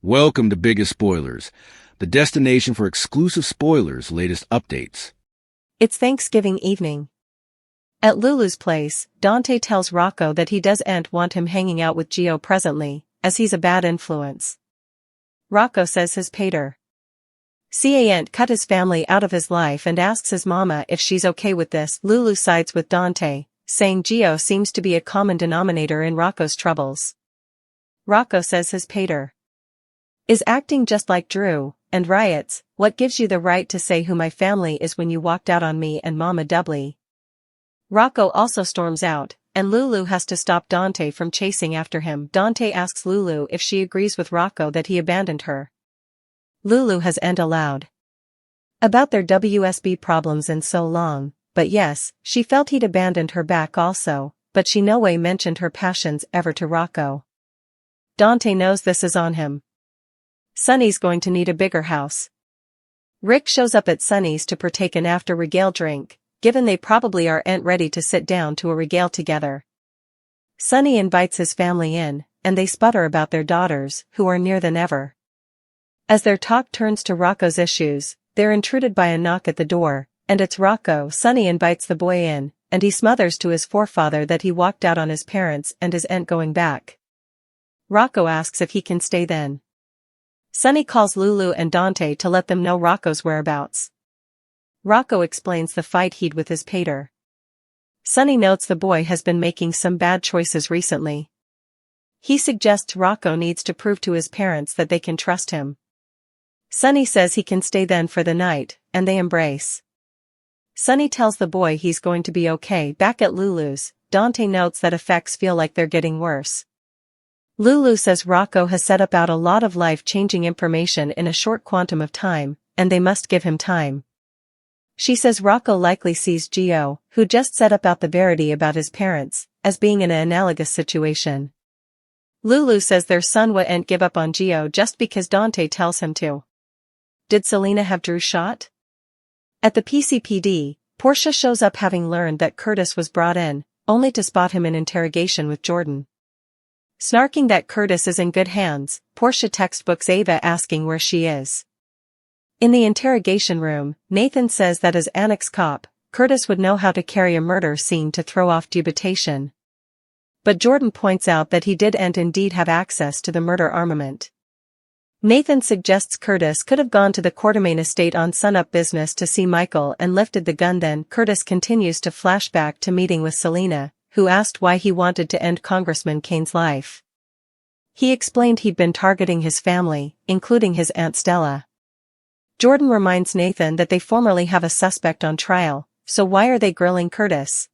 Welcome to Biggest Spoilars, the destination for exclusive spoilers, latest updates. It's Thanksgiving evening. At Lulu's place, Dante tells Rocco that he doesn't want him hanging out with Gio presently, as he's a bad influence. Rocco says his pater can't cut his family out of his life and asks his mama if she's okay with this. Lulu sides with Dante, saying Gio seems to be a common denominator in Rocco's troubles. Rocco says his pater is acting just like Drew, and riots, "What gives you the right to say who my family is when you walked out on me and Mama doubly?" Rocco also storms out, and Lulu has to stop Dante from chasing after him. Dante asks Lulu if she agrees with Rocco that he abandoned her. Lulu hasn't aloud about their WSB problems in so long, but yes, she felt he'd abandoned her back also, but she no way mentioned her passions ever to Rocco. Dante knows this is on him. Sonny's going to need a bigger house. Rick shows up at Sonny's to partake an after-regale drink, given they probably aren't ready to sit down to a regale together. Sonny invites his family in, and they sputter about their daughters, who are nearer than ever. As their talk turns to Rocco's issues, they're intruded by a knock at the door, and it's Rocco. Sonny invites the boy in, and he smothers to his forefather that he walked out on his parents and isn't going back. Rocco asks if he can stay then. Sonny calls Lulu and Dante to let them know Rocco's whereabouts. Rocco explains the fight he'd with his pater. Sonny notes the boy has been making some bad choices recently. He suggests Rocco needs to prove to his parents that they can trust him. Sonny says he can stay then for the night, and they embrace. Sonny tells the boy he's going to be okay. Back at Lulu's, Dante notes that effects feel like they're getting worse. Lulu says Rocco has set up out a lot of life-changing information in a short quantum of time, and they must give him time. She says Rocco likely sees Gio, who just set up out the verity about his parents, as being in an analogous situation. Lulu says their son wouldn't give up on Gio just because Dante tells him to. Did Selena have Drew shot? At the PCPD, Portia shows up having learned that Curtis was brought in, only to spot him in interrogation with Jordan. Snarking that Curtis is in good hands, Portia textbooks Ava asking where she is. In the interrogation room, Nathan says that as annex cop, Curtis would know how to carry a murder scene to throw off dubitation. But Jordan points out that he didn't indeed have access to the murder armament. Nathan suggests Curtis could have gone to the Quartermain estate on sunup business to see Michael and lifted the gun. Then Curtis continues to flashback to meeting with Selena, who asked why he wanted to end Congressman Kane's life. He explained he'd been targeting his family, including his Aunt Stella. Jordan reminds Nathan that they formerly have a suspect on trial, so why are they grilling Curtis?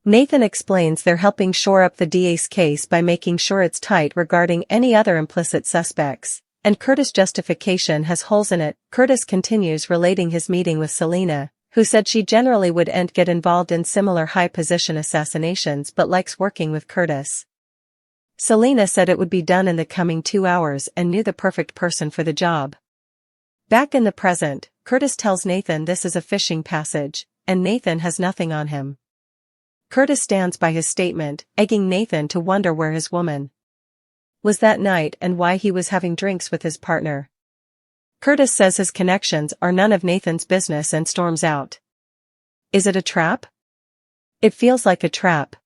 Nathan explains they're helping shore up the DA's case by making sure it's tight regarding any other implicit suspects, and Curtis' justification has holes in it. Curtis continues relating his meeting with Selena, who said she generally wouldn't get involved in similar high-position assassinations but likes working with Curtis. Selena said it would be done in the coming 2 hours and knew the perfect person for the job. Back in the present, Curtis tells Nathan this is a fishing passage, and Nathan has nothing on him. Curtis stands by his statement, egging Nathan to wonder where his woman was that night and why he was having drinks with his partner. Curtis says his connections are none of Nathan's business and storms out. Is it a trap? It feels like a trap.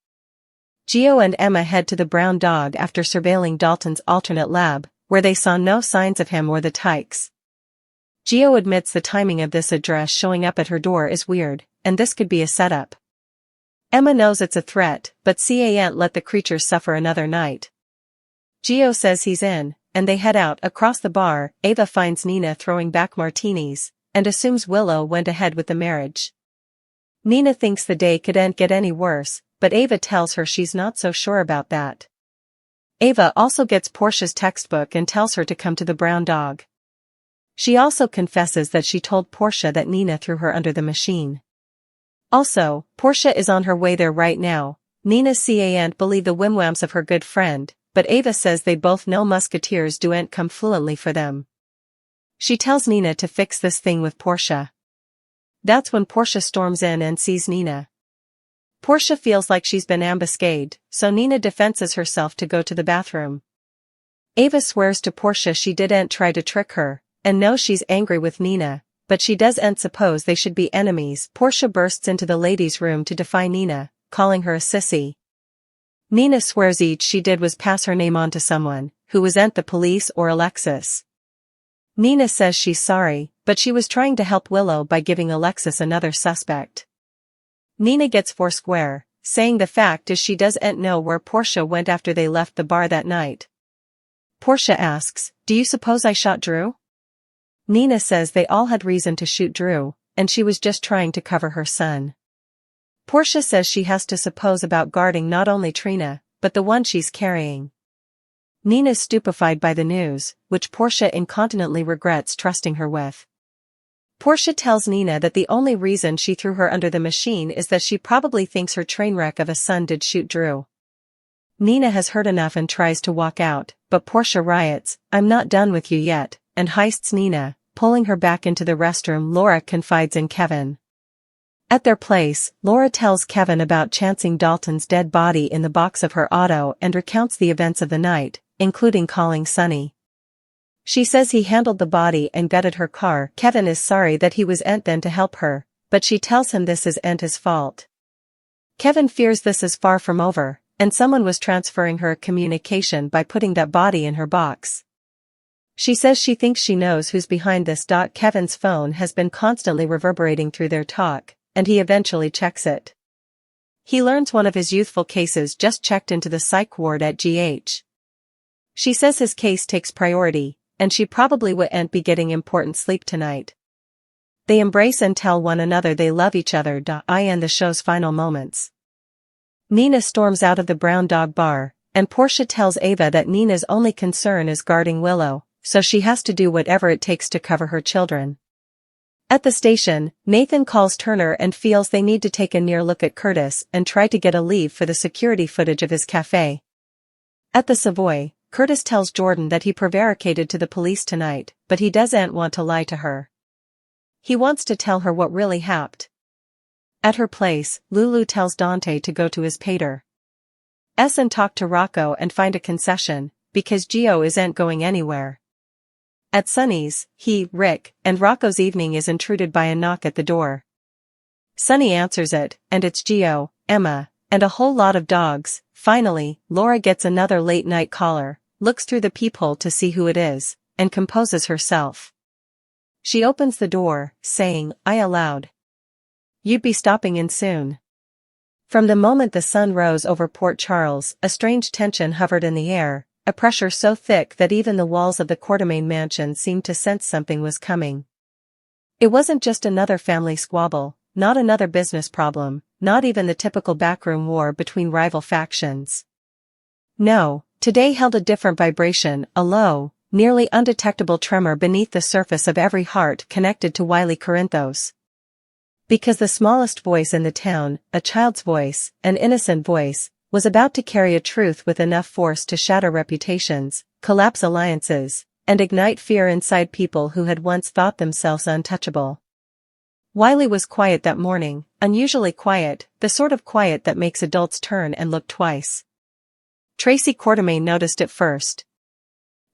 Gio and Emma head to the brown dog after surveilling Dalton's alternate lab, where they saw no signs of him or the Tykes. Gio admits the timing of this address showing up at her door is weird, and this could be a setup. Emma knows it's a threat, but can't let the creatures suffer another night. Gio says he's in, and they head out across the bar. Ava finds Nina throwing back martinis, and assumes Willow went ahead with the marriage. Nina thinks the day couldn't get any worse, but Ava tells her she's not so sure about that. Ava also gets Portia's textbook and tells her to come to the brown dog. She also confesses that she told Portia that Nina threw her under the machine. Also, Portia is on her way there right now. Nina can't believe the wimwams of her good friend, but Ava says they both know musketeers don't come fluently for them. She tells Nina to fix this thing with Portia. That's when Portia storms in and sees Nina. Portia feels like she's been ambuscaded, so Nina defenses herself to go to the bathroom. Ava swears to Portia she didn't try to trick her, and knows she's angry with Nina, but she doesn't suppose they should be enemies. Portia bursts into the ladies' room to defy Nina, calling her a sissy. Nina swears each she did was pass her name on to someone, who wasn't the police or Alexis. Nina says she's sorry, but she was trying to help Willow by giving Alexis another suspect. Nina gets foursquare, saying the fact is she doesn't know where Portia went after they left the bar that night. Portia asks, "Do you suppose I shot Drew?" Nina says they all had reason to shoot Drew, and she was just trying to cover her son. Portia says she has to suppose about guarding not only Trina, but the one she's carrying. Nina's stupefied by the news, which Portia incontinently regrets trusting her with. Portia tells Nina that the only reason she threw her under the machine is that she probably thinks her train wreck of a son did shoot Drew. Nina has heard enough and tries to walk out, but Portia riots, "I'm not done with you yet," and heists Nina, pulling her back into the restroom. Laura confides in Kevin. At their place, Laura tells Kevin about chancing Dalton's dead body in the box of her auto and recounts the events of the night, including calling Sonny. She says he handled the body and gutted her car. Kevin is sorry that he wasn't then to help her, but she tells him this isn't his fault. Kevin fears this is far from over, and someone was transferring her communication by putting that body in her box. She says she thinks she knows who's behind this. Kevin's phone has been constantly reverberating through their talk, and he eventually checks it. He learns one of his youthful cases just checked into the psych ward at GH. She says his case takes priority, and she probably wouldn't be getting important sleep tonight. They embrace and tell one another they love each other. In the show's final moments, Nina storms out of the Brown Dog Bar, and Portia tells Ava that Nina's only concern is guarding Willow, so she has to do whatever it takes to cover her children. At the station, Nathan calls Turner and feels they need to take a near look at Curtis and try to get a leave for the security footage of his cafe. At the Savoy, Curtis tells Jordan that he prevaricated to the police tonight, but he doesn't want to lie to her. He wants to tell her what really happened. At her place, Lulu tells Dante to go to his pater and talk to Rocco and find a concession, because Gio isn't going anywhere. At Sunny's, Rick, and Rocco's evening is intruded by a knock at the door. Sunny answers it, and it's Gio, Emma, and a whole lot of dogs. Finally, Laura gets another late-night caller, looks through the peephole to see who it is, and composes herself. She opens the door, saying, "I allowed. You'd be stopping in soon." From the moment the sun rose over Port Charles, a strange tension hovered in the air, a pressure so thick that even the walls of the Quartermain mansion seemed to sense something was coming. It wasn't just another family squabble, not another business problem, not even the typical backroom war between rival factions. No, today held a different vibration, a low, nearly undetectable tremor beneath the surface of every heart connected to Wiley Corinthos. Because the smallest voice in the town, a child's voice, an innocent voice, was about to carry a truth with enough force to shatter reputations, collapse alliances, and ignite fear inside people who had once thought themselves untouchable. Wiley was quiet that morning, unusually quiet, the sort of quiet that makes adults turn and look twice. Tracy Quartermain noticed it first.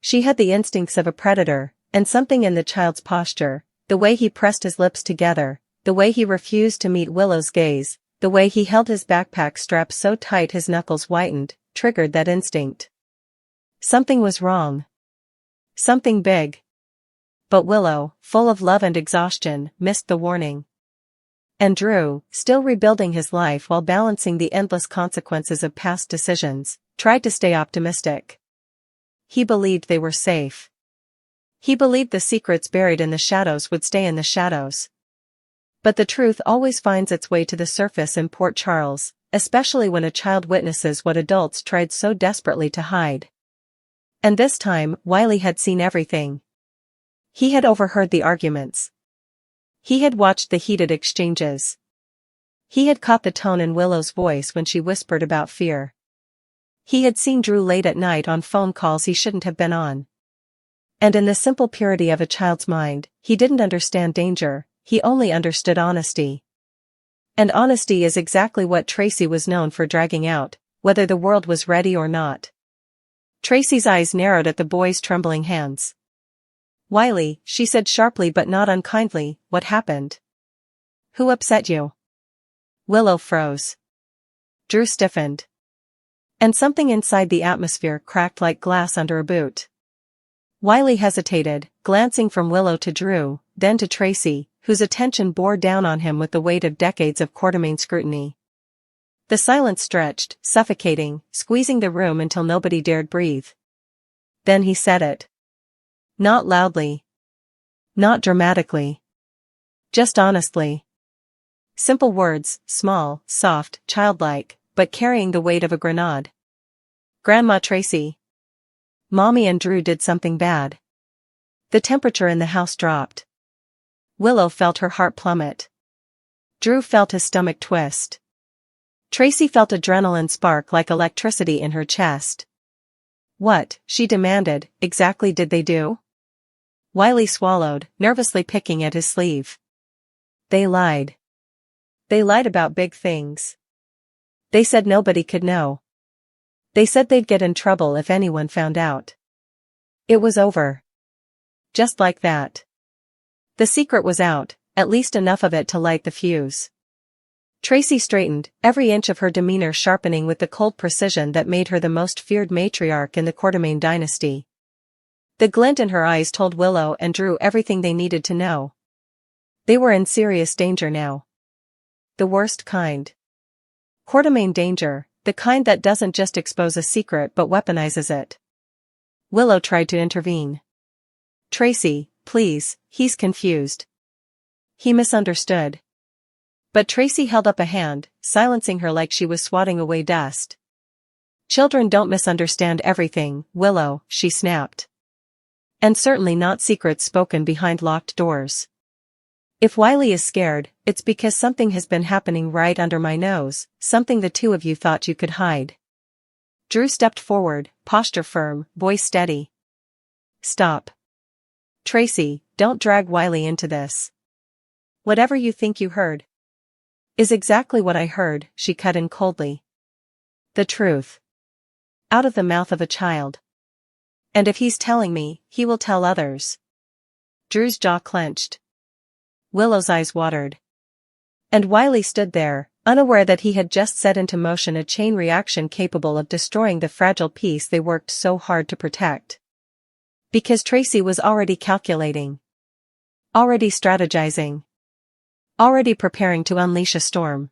She had the instincts of a predator, and something in the child's posture, the way he pressed his lips together, the way he refused to meet Willow's gaze, the way he held his backpack strap so tight his knuckles whitened, triggered that instinct. Something was wrong. Something big. But Willow, full of love and exhaustion, missed the warning. And Drew, still rebuilding his life while balancing the endless consequences of past decisions, tried to stay optimistic. He believed they were safe. He believed the secrets buried in the shadows would stay in the shadows. But the truth always finds its way to the surface in Port Charles, especially when a child witnesses what adults tried so desperately to hide. And this time, Wiley had seen everything. He had overheard the arguments. He had watched the heated exchanges. He had caught the tone in Willow's voice when she whispered about fear. He had seen Drew late at night on phone calls he shouldn't have been on. And in the simple purity of a child's mind, he didn't understand danger, he only understood honesty. And honesty is exactly what Tracy was known for dragging out, whether the world was ready or not. Tracy's eyes narrowed at the boy's trembling hands. Wiley, she said sharply but not unkindly, what happened? Who upset you? Willow froze. Drew stiffened. And something inside the atmosphere cracked like glass under a boot. Wiley hesitated, glancing from Willow to Drew, then to Tracy, whose attention bore down on him with the weight of decades of Quartermain scrutiny. The silence stretched, suffocating, squeezing the room until nobody dared breathe. Then he said it. Not loudly. Not dramatically. Just honestly. Simple words, small, soft, childlike, but carrying the weight of a grenade. Grandma Tracy. Mommy and Drew did something bad. The temperature in the house dropped. Willow felt her heart plummet. Drew felt his stomach twist. Tracy felt adrenaline spark like electricity in her chest. What, she demanded, exactly did they do? Wiley swallowed, nervously picking at his sleeve. They lied. They lied about big things. They said nobody could know. They said they'd get in trouble if anyone found out. It was over. Just like that. The secret was out, at least enough of it to light the fuse. Tracy straightened, every inch of her demeanor sharpening with the cold precision that made her the most feared matriarch in the Quartermain dynasty. The glint in her eyes told Willow and Drew everything they needed to know. They were in serious danger now. The worst kind. Quartermain danger, the kind that doesn't just expose a secret but weaponizes it. Willow tried to intervene. Tracy, please, he's confused. He misunderstood. But Tracy held up a hand, silencing her like she was swatting away dust. Children don't misunderstand everything, Willow, she snapped. And certainly not secrets spoken behind locked doors. If Wiley is scared, it's because something has been happening right under my nose, something the two of you thought you could hide. Drew stepped forward, posture firm, voice steady. Stop. Tracy, don't drag Wiley into this. Whatever you think you heard is exactly what I heard, she cut in coldly. The truth. Out of the mouth of a child. And if he's telling me, he will tell others. Drew's jaw clenched. Willow's eyes watered. And Wiley stood there, unaware that he had just set into motion a chain reaction capable of destroying the fragile peace they worked so hard to protect. Because Tracy was already calculating. Already strategizing. Already preparing to unleash a storm.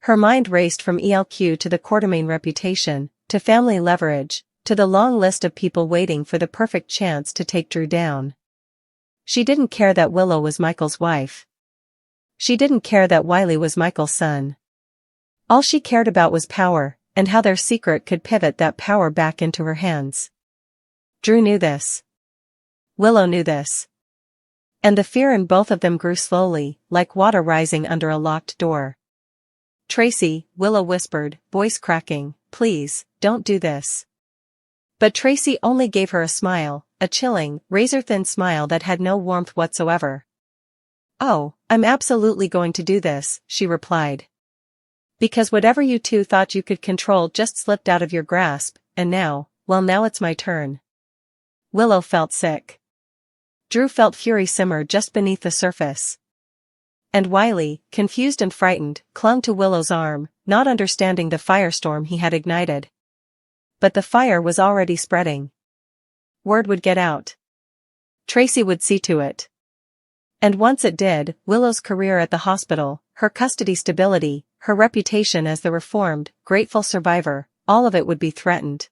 Her mind raced from ELQ to the Quartermain reputation, to family leverage, to the long list of people waiting for the perfect chance to take Drew down. She didn't care that Willow was Michael's wife. She didn't care that Wiley was Michael's son. All she cared about was power, and how their secret could pivot that power back into her hands. Drew knew this. Willow knew this. And the fear in both of them grew slowly, like water rising under a locked door. Tracy, Willow whispered, voice cracking, please, don't do this. But Tracy only gave her a smile, a chilling, razor-thin smile that had no warmth whatsoever. Oh, I'm absolutely going to do this, she replied. Because whatever you two thought you could control just slipped out of your grasp, and now, well now it's my turn. Willow felt sick. Drew felt fury simmer just beneath the surface. And Wiley, confused and frightened, clung to Willow's arm, not understanding the firestorm he had ignited. But the fire was already spreading. Word would get out. Tracy would see to it. And once it did, Willow's career at the hospital, her custody stability, her reputation as the reformed, grateful survivor, all of it would be threatened.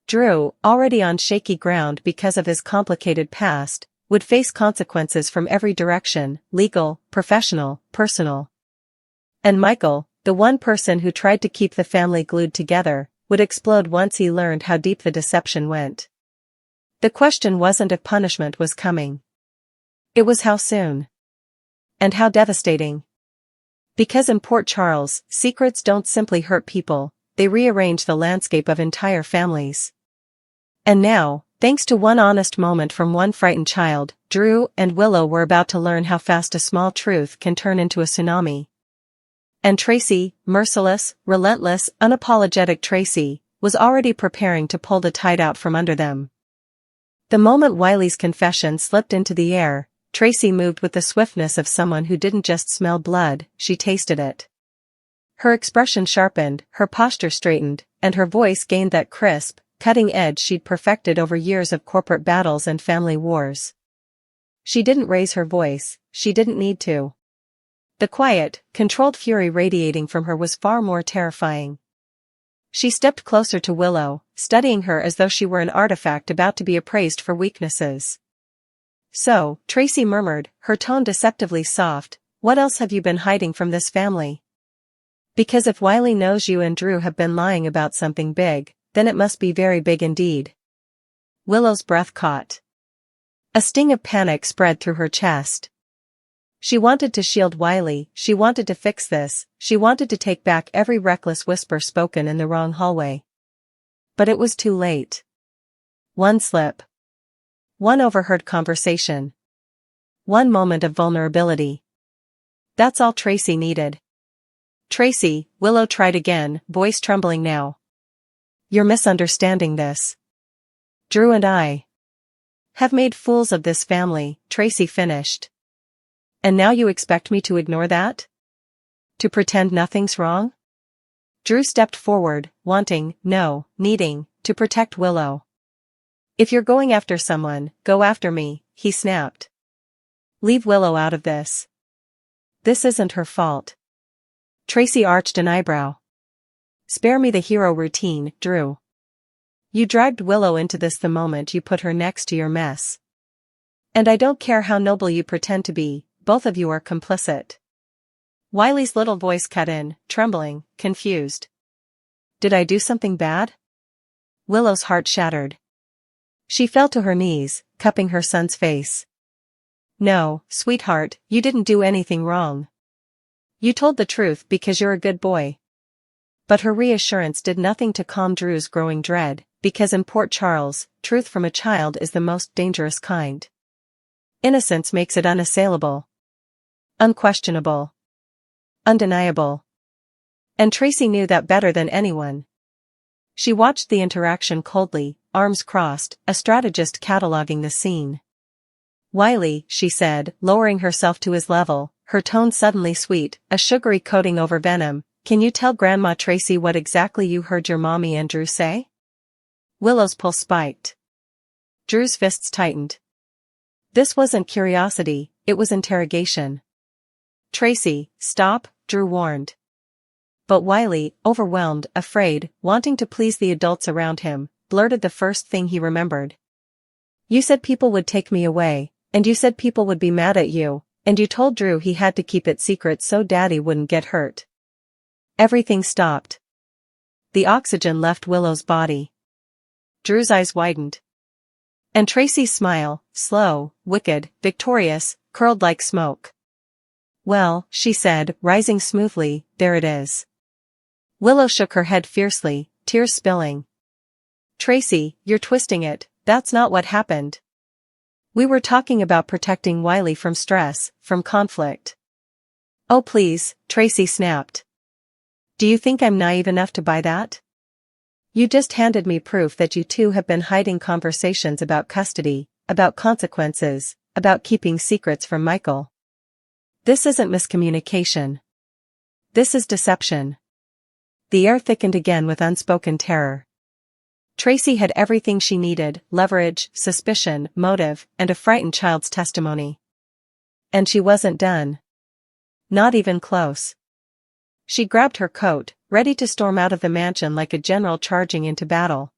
Drew, already on shaky ground because of his complicated past, would face consequences from every direction, legal, professional, personal. And Michael, the one person who tried to keep the family glued together, would explode once he learned how deep the deception went. The question wasn't if punishment was coming. It was how soon. And how devastating. Because in Port Charles, secrets don't simply hurt people, they rearrange the landscape of entire families. And now, thanks to one honest moment from one frightened child, Drew and Willow were about to learn how fast a small truth can turn into a tsunami. And Tracy, merciless, relentless, unapologetic Tracy, was already preparing to pull the tide out from under them. The moment Wiley's confession slipped into the air, Tracy moved with the swiftness of someone who didn't just smell blood, she tasted it. Her expression sharpened, her posture straightened, and her voice gained that crisp, cutting edge she'd perfected over years of corporate battles and family wars. She didn't raise her voice, she didn't need to. The quiet, controlled fury radiating from her was far more terrifying. She stepped closer to Willow, studying her as though she were an artifact about to be appraised for weaknesses. "So," Tracy murmured, her tone deceptively soft, "what else have you been hiding from this family? Because if Wiley knows you and Drew have been lying about something big, then it must be very big indeed." Willow's breath caught. A sting of panic spread through her chest. She wanted to shield Wiley, she wanted to fix this, she wanted to take back every reckless whisper spoken in the wrong hallway. But it was too late. One slip. One overheard conversation. One moment of vulnerability. That's all Tracy needed. "Tracy," Willow tried again, voice trembling now. "You're misunderstanding this. Drew and I have made fools of this family," Tracy finished. "And now you expect me to ignore that? To pretend nothing's wrong?" Drew stepped forward, needing, to protect Willow. "If you're going after someone, go after me," he snapped. "Leave Willow out of this. This isn't her fault." Tracy arched an eyebrow. "Spare me the hero routine, Drew. You dragged Willow into this the moment you put her next to your mess. And I don't care how noble you pretend to be, both of you are complicit." Wiley's little voice cut in, trembling, confused. "Did I do something bad?" Willow's heart shattered. She fell to her knees, cupping her son's face. "No, sweetheart, you didn't do anything wrong. You told the truth because you're a good boy." But her reassurance did nothing to calm Drew's growing dread, because in Port Charles, truth from a child is the most dangerous kind. Innocence makes it unassailable. Unquestionable. Undeniable. And Tracy knew that better than anyone. She watched the interaction coldly, arms crossed, a strategist cataloging the scene. "Wiley," she said, lowering herself to his level, her tone suddenly sweet, a sugary coating over venom, "can you tell Grandma Tracy what exactly you heard your mommy and Drew say?" Willow's pulse spiked. Drew's fists tightened. This wasn't curiosity, it was interrogation. "Tracy, stop," Drew warned. But Wiley, overwhelmed, afraid, wanting to please the adults around him, blurted the first thing he remembered. "You said people would take me away, and you said people would be mad at you, and you told Drew he had to keep it secret so Daddy wouldn't get hurt." Everything stopped. The oxygen left Willow's body. Drew's eyes widened. And Tracy's smile, slow, wicked, victorious, curled like smoke. "Well," she said, rising smoothly, "there it is." Willow shook her head fiercely, tears spilling. "Tracy, you're twisting it, that's not what happened. We were talking about protecting Wiley from stress, from conflict." "Oh please," Tracy snapped. "Do you think I'm naive enough to buy that? You just handed me proof that you two have been hiding conversations about custody, about consequences, about keeping secrets from Michael. This isn't miscommunication. This is deception." The air thickened again with unspoken terror. Tracy had everything she needed: leverage, suspicion, motive, and a frightened child's testimony. And she wasn't done. Not even close. She grabbed her coat, ready to storm out of the mansion like a general charging into battle.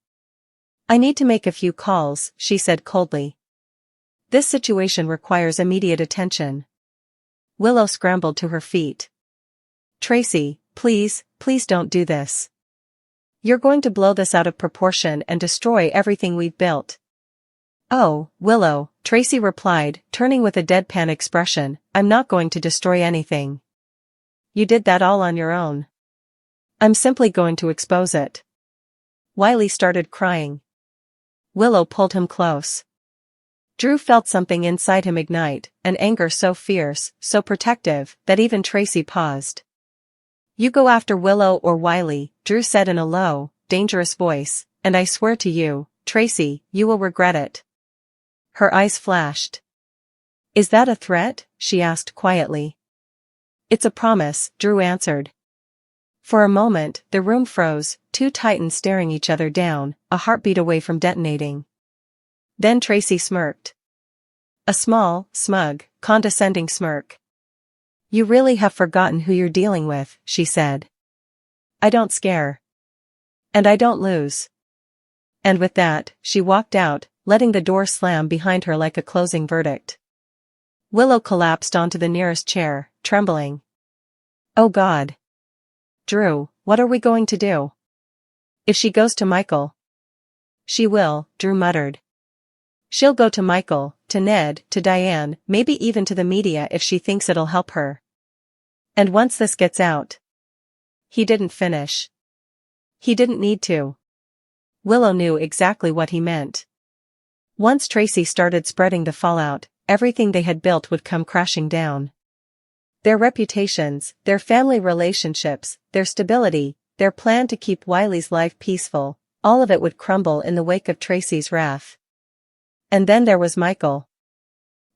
"I need to make a few calls," she said coldly. "This situation requires immediate attention." Willow scrambled to her feet. "Tracy, please, please don't do this. You're going to blow this out of proportion and destroy everything we've built." "Oh, Willow," Tracy replied, turning with a deadpan expression, "I'm not going to destroy anything. You did that all on your own. I'm simply going to expose it." Wiley started crying. Willow pulled him close. Drew felt something inside him ignite, an anger so fierce, so protective, that even Tracy paused. "You go after Willow or Wiley," Drew said in a low, dangerous voice, "and I swear to you, Tracy, you will regret it." Her eyes flashed. "Is that a threat?" she asked quietly. "It's a promise," Drew answered. For a moment, the room froze, two titans staring each other down, a heartbeat away from detonating. Then Tracy smirked. A small, smug, condescending smirk. "You really have forgotten who you're dealing with," she said. "I don't scare. And I don't lose." And with that, she walked out, letting the door slam behind her like a closing verdict. Willow collapsed onto the nearest chair, trembling. "Oh God. Drew, what are we going to do? If she goes to Michael?" "She will," Drew muttered. "She'll go to Michael, to Ned, to Diane, maybe even to the media if she thinks it'll help her. And once this gets out..." He didn't finish. He didn't need to. Willow knew exactly what he meant. Once Tracy started spreading the fallout, everything they had built would come crashing down. Their reputations, their family relationships, their stability, their plan to keep Wiley's life peaceful, all of it would crumble in the wake of Tracy's wrath. And then there was Michael.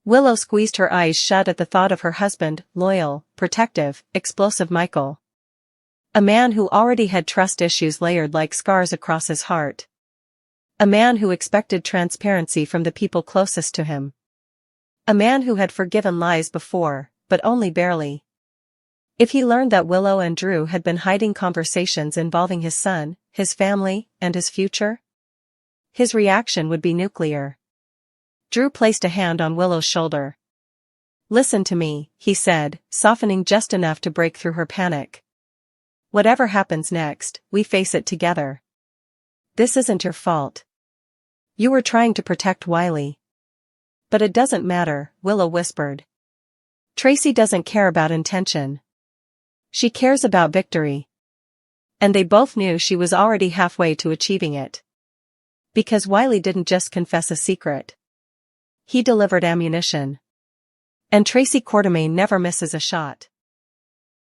Willow squeezed her eyes shut at the thought of her husband, loyal, protective, explosive Michael. A man who already had trust issues layered like scars across his heart. A man who expected transparency from the people closest to him. A man who had forgiven lies before, but only barely. If he learned that Willow and Drew had been hiding conversations involving his son, his family, and his future, his reaction would be nuclear. Drew placed a hand on Willow's shoulder. "Listen to me," he said, softening just enough to break through her panic. "Whatever happens next, we face it together. This isn't your fault. You were trying to protect Wiley." "But it doesn't matter," Willow whispered. "Tracy doesn't care about intention. She cares about victory." And they both knew she was already halfway to achieving it. Because Wiley didn't just confess a secret. He delivered ammunition. And Tracy Quartermain never misses a shot.